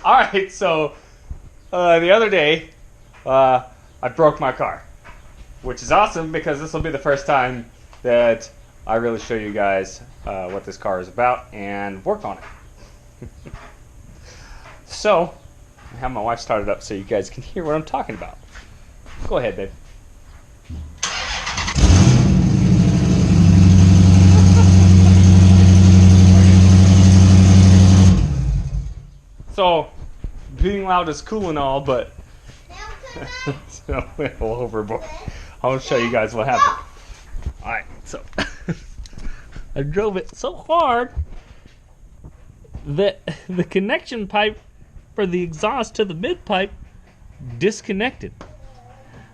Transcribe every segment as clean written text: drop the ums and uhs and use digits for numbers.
Alright, so the other day I broke my car, which is awesome because this will be the first time that I really show you guys what this car is about and work on it. So, I have my wife start it up so you guys can hear what I'm talking about. Go ahead, babe. So, being loud is cool and all, but it's a little overboard. I'll show you guys what happened. Alright, so I drove it so hard that the connection pipe for the exhaust to the mid pipe disconnected.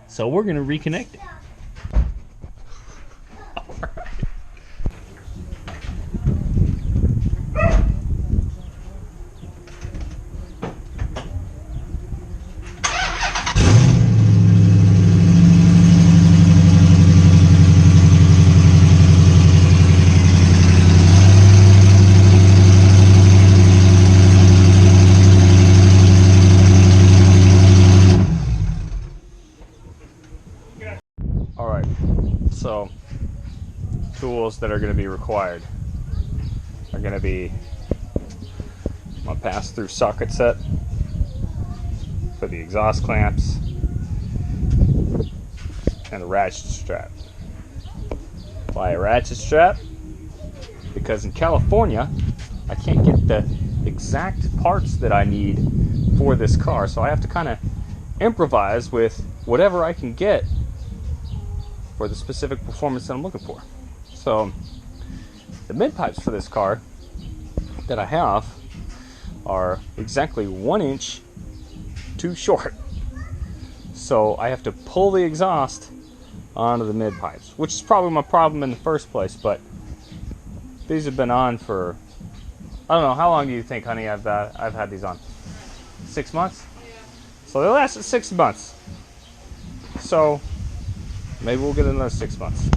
So we're going to reconnect it. Alright, so tools that are going to be required are going to be my pass-through socket set for the exhaust clamps and a ratchet strap. Why a ratchet strap? Because in California I can't get the exact parts that I need for this car, so I have to kind of improvise with whatever I can get for the specific performance that I'm looking for. So the mid pipes for this car that I have are exactly 1 inch too short. So I have to pull the exhaust onto the mid pipes, which is probably my problem in the first place, but these have been on for, I don't know, how long do you think, honey, I've had these on? 6 months? So they lasted 6 months. So maybe we'll get another 6 months.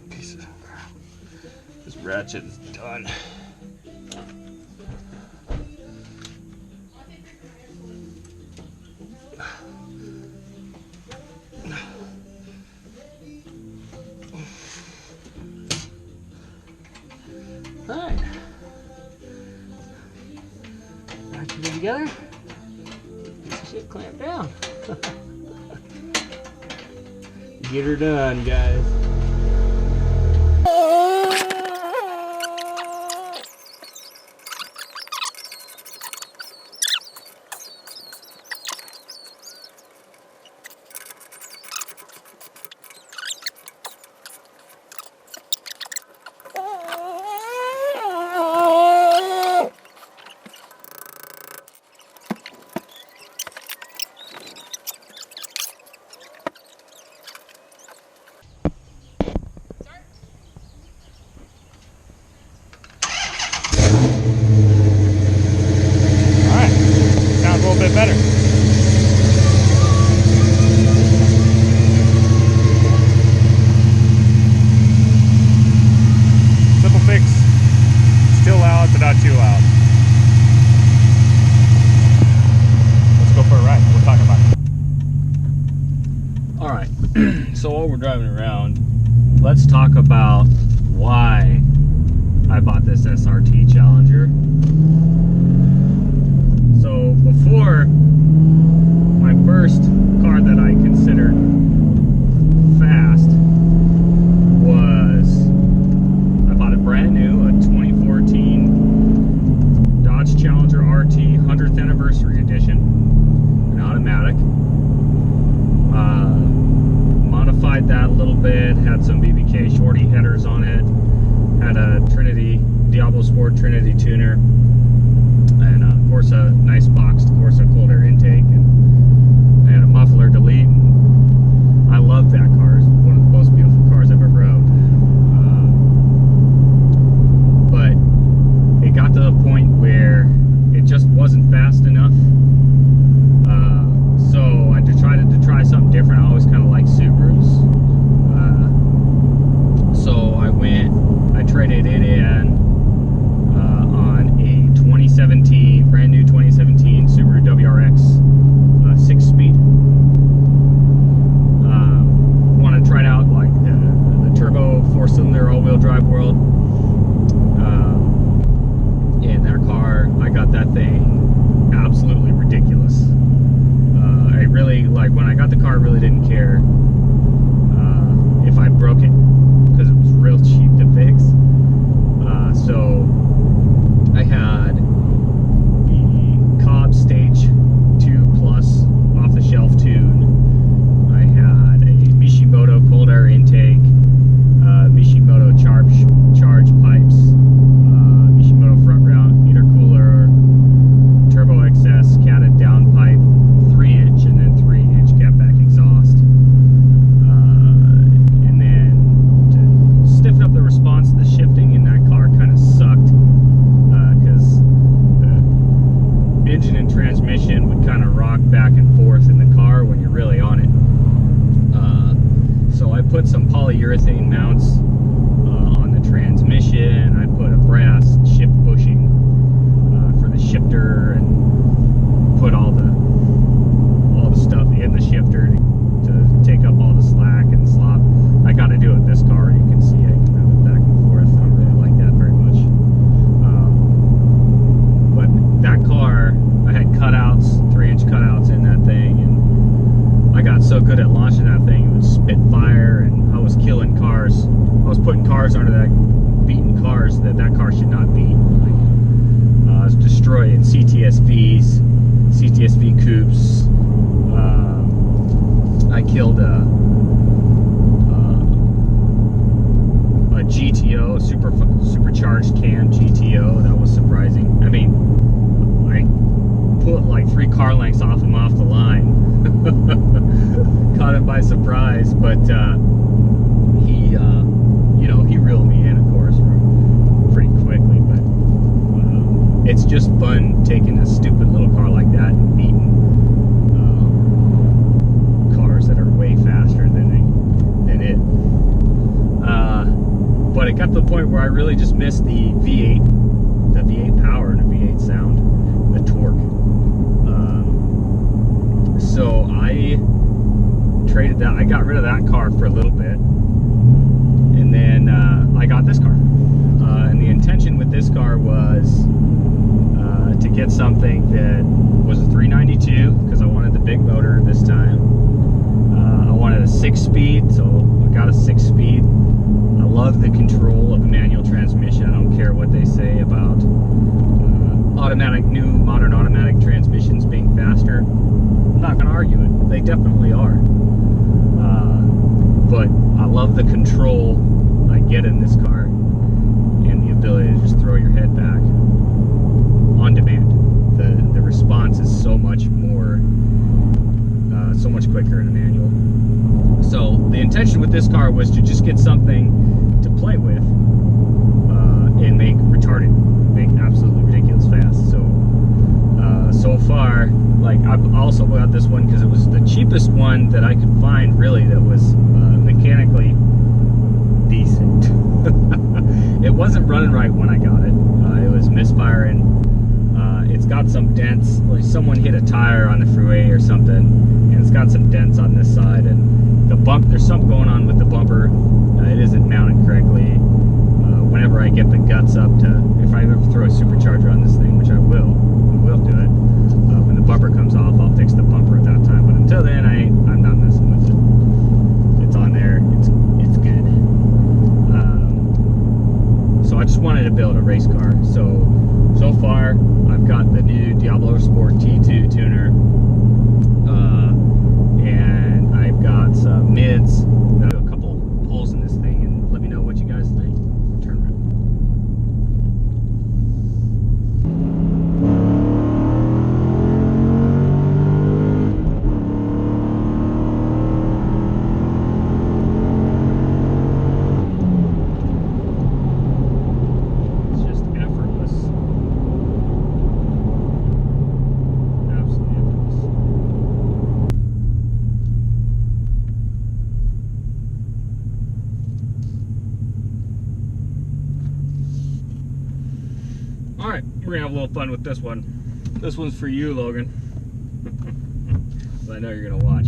Piece of crap. This ratchet is done. Alright. Ratchet it together. Piece of shit clamped down. Get her done, guys. so while we're driving around, let's talk about why I bought this SRT Challenger. So before, my first car that I considered fast was, I bought it brand new, a 2014 Dodge Challenger RT 100th Anniversary Edition, an automatic. Modified that a little bit, had some BBK shorty headers on it, had a Trinity, Diablo Sport Trinity tuner, and of course a nice boxed Corsa cold air intake, and a muffler delete. I love that car. It's one of the most beautiful cars I've ever owned. But it got to the point where it just wasn't fast enough. So I decided to try something different. I always kind of liked Subarus. So I traded it in on a 2017, brand new 2017 Subaru WRX 6-speed. Want to try it out like the turbo 4-cylinder all-wheel drive world. In that car, I got that thing absolutely ridiculous. I really, like, when I got the car, I really didn't care if I broke it, because it was real cheap to fix. So I had the Cobb Stage 2 Plus off-the-shelf tune. I had a Mishimoto cold air intake, Mishimoto charge pipes, Mishimoto front round intercooler, turbo XS catted down pipe, 3-inch and then 3-inch catback exhaust. And then to stiffen up the response, the shifting in that car kind of sucked, because the engine and transmission would kind of rock back and forth in the car when you're really on it. So I put some polyurethane mounts on the transmission. I put a brass shift bushing for the shifter, and put all the stuff in the shifter to take up all the slack and slop. I got to do it this car. You can see I can move it back and forth. I don't really like that very much. But that car, I had cutouts, 3-inch cutouts in that thing, and I got so good at launching that thing, it would spit fire, and I was killing cars. I was putting cars under that, beating cars that car should not beat. Like, I was destroying CTSVs, CTSV coupes. I killed a GTO, supercharged cam GTO. That was surprising. I mean, I put like 3 car lengths off him off the line. Caught him by surprise, but he, you know, he reeled me in, of course, pretty quickly. But it's just fun taking a stupid little car like that and beating cars that are way faster than it. But it got to the point where I really just missed the V8 power and the V8 sound, the torque. So I traded that. I got rid of that car for a little bit, and then I got this car. And the intention with this car was to get something that was a 392, because I wanted the big motor this time. I wanted a 6-speed, so I got a 6-speed. I love the control of a manual transmission. I don't care what they say about new modern automatic transmissions being faster. I'm not going to argue it. They definitely are. But I love the control I get in this car, and the ability to just throw your head back on demand. The response is so much more, so much quicker in a manual. So the intention with this car was to just get something to play with and make absolutely ridiculous fast. So far, like, I've also got this one because it was the cheapest one that I could find, really, that was mechanically decent. It wasn't running right when I got it. It was misfiring. It's got some dents, like someone hit a tire on the freeway or something, and it's got some dents on this side, and there's something going on with the bumper. It isn't mounted correctly. Whenever I get the guts up to, if I ever throw a supercharger on this thing, which I will do it. When the bumper comes off, I'll fix the bumper at that time. But until then, I'm not messing with it. It's on there. It's good. So I just wanted to build a race car. So far, I've got the new Diablo Sport T2 tuner, and I've got some mids. I've got a couple holes in this thing, and let me know what you guys think. Turn around. Alright, we're gonna have a little fun with this one. This one's for you, Logan. I know you're gonna watch.